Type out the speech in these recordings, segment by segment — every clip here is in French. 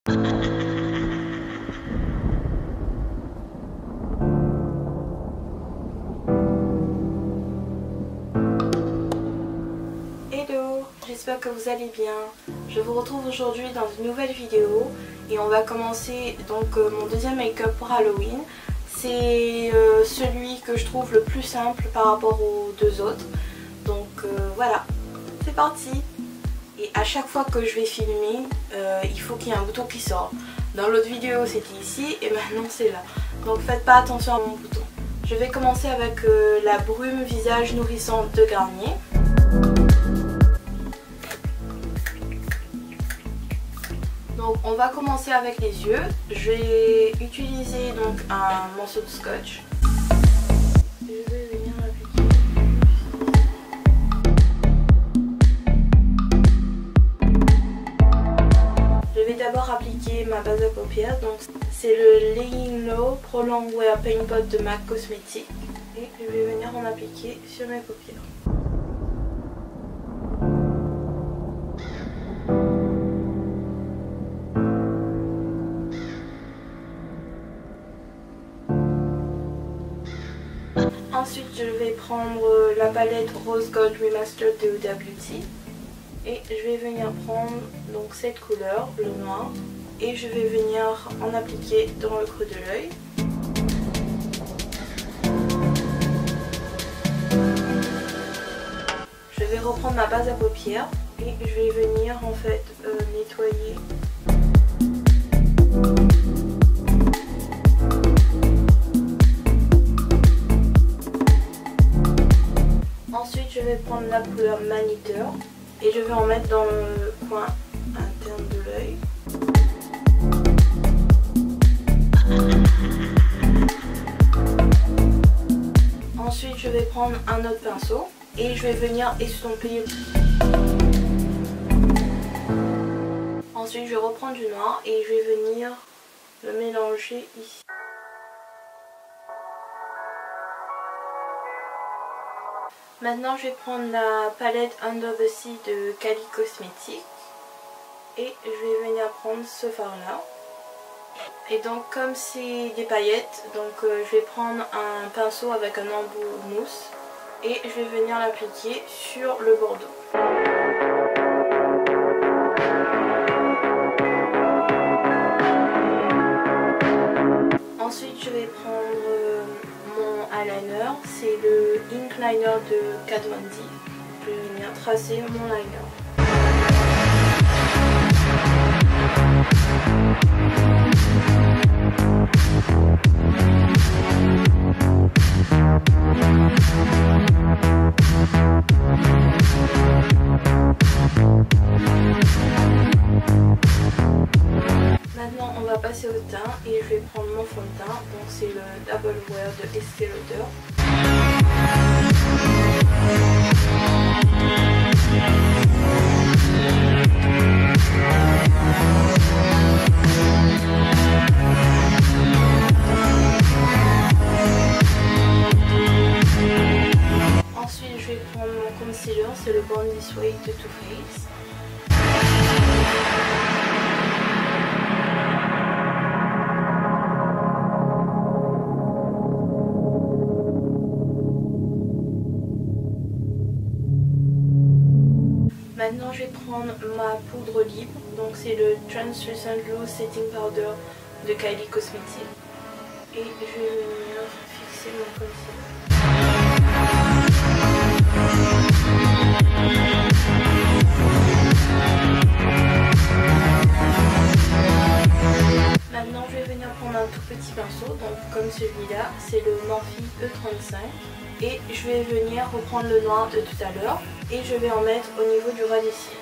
Hello, j'espère que vous allez bien. Je vous retrouve aujourd'hui dans une nouvelle vidéo et on va commencer donc mon deuxième make-up pour Halloween. C'est celui que je trouve le plus simple par rapport aux deux autres. Donc voilà, c'est parti. Et à chaque fois que je vais filmer, il faut qu'il y ait un bouton qui sort. Dans l'autre vidéo c'était ici et maintenant c'est là. Donc faites pas attention à mon bouton. Je vais commencer avec la brume visage nourrissante de Garnier. Donc on va commencer avec les yeux. Je vais utiliser donc un morceau de scotch. Je vais venir l'appliquer. Je vais d'abord appliquer ma base à paupières. Donc c'est le Laying Low Pro Longwear Paint Pot de MAC Cosmetics. Et je vais venir en appliquer sur mes paupières. Ensuite je vais prendre la palette Rose Gold Remastered de Huda Beauty et je vais venir prendre donc cette couleur, le noir, et je vais venir en appliquer dans le creux de l'œil. Je vais reprendre ma base à paupières et je vais venir en fait nettoyer. Ensuite je vais prendre la couleur Maniteur et je vais en mettre dans le coin interne de l'œil. Ensuite je vais prendre un autre pinceau et je vais venir estomper. Ensuite je vais reprendre du noir et je vais venir le mélanger ici. Maintenant je vais prendre la palette Under the Sea de Kylie Cosmetics et je vais venir prendre ce fard là. Et donc comme c'est des paillettes, donc je vais prendre un pinceau avec un embout mousse et je vais venir l'appliquer sur le bordeaux. Ensuite je vais prendre mon eyeliner, c'est le Ink Liner de Kat Von D. Je vais venir tracer mon liner. Maintenant on va passer au teint et je vais prendre mon fond de teint, donc c'est le Double Wear de Estée Lauder. Ensuite je vais prendre mon concealer, c'est le Born This Way de Too Faced. Maintenant je vais prendre ma poudre libre, donc c'est le Translucent Loose Setting Powder de Kylie Cosmetics et je vais venir fixer mon concealer. Maintenant je vais venir prendre un tout petit pinceau, donc comme celui-là, c'est le Morphe E35 et je vais venir reprendre le noir de tout à l'heure et je vais en mettre au niveau du ras des cils.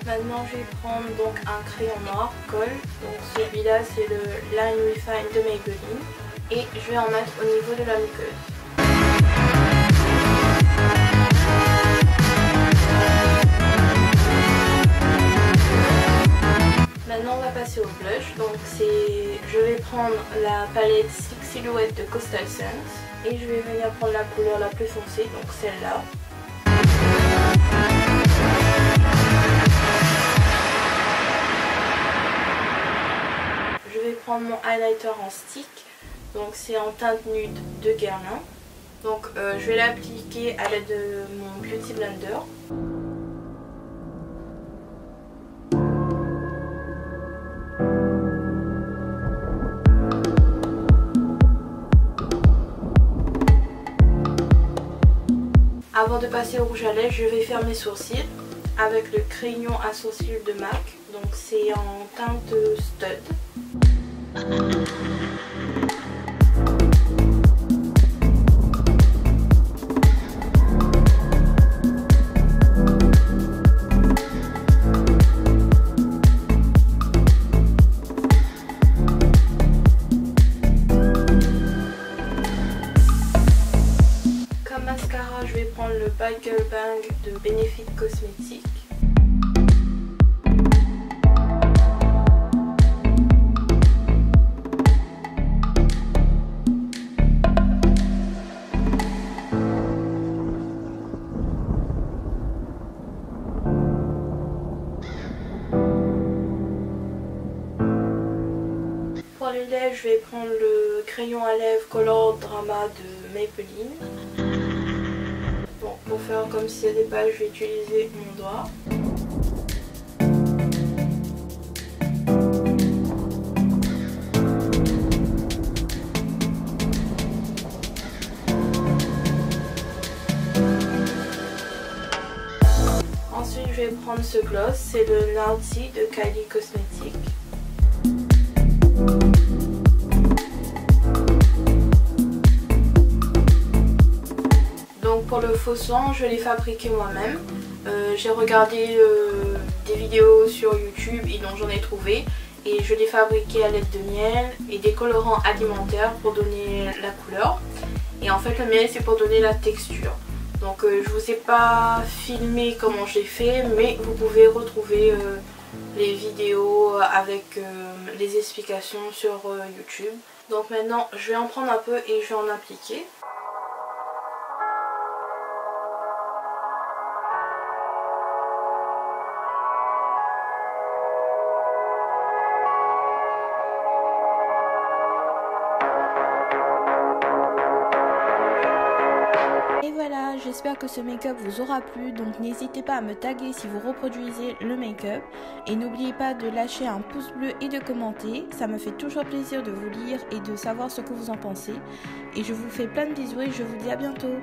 Maintenant je vais prendre donc un crayon noir, colle, donc celui-là c'est le Line Refine de Maybelline et je vais en mettre au niveau de la muqueuse. Maintenant on va passer au blush. Donc je vais prendre la palette Sleek Silhouette de Coastal Scents et je vais venir prendre la couleur la plus foncée, donc celle-là. Je vais prendre mon highlighter en stick, donc c'est en teinte nude de Guerlain. Donc je vais l'appliquer à l'aide de mon Beauty Blender. Avant de passer au rouge à lèvres, je vais faire mes sourcils avec le crayon à sourcils de MAC. Donc c'est en teinte Stud. Comme mascara, je vais prendre le Bad Girl Bang de Benefit Cosmetics. Pour les lèvres, je vais prendre le crayon à lèvres Color Drama de Maybelline. Bon, pour faire comme s'il y a des pages, je vais utiliser mon doigt. Ensuite, je vais prendre ce gloss, c'est le Naughty de Kylie Cosmetics. Donc pour le faux sang, je l'ai fabriqué moi-même. J'ai regardé des vidéos sur YouTube et donc j'en ai trouvé. Et je l'ai fabriqué à l'aide de miel et des colorants alimentaires pour donner la couleur. Et en fait le miel c'est pour donner la texture. Donc je vous ai pas filmé comment j'ai fait, mais vous pouvez retrouver les vidéos avec les explications sur YouTube. Donc maintenant je vais en prendre un peu et je vais en appliquer. Et voilà, j'espère que ce make-up vous aura plu, donc n'hésitez pas à me taguer si vous reproduisez le make-up. Et n'oubliez pas de lâcher un pouce bleu et de commenter, ça me fait toujours plaisir de vous lire et de savoir ce que vous en pensez. Et je vous fais plein de bisous et je vous dis à bientôt.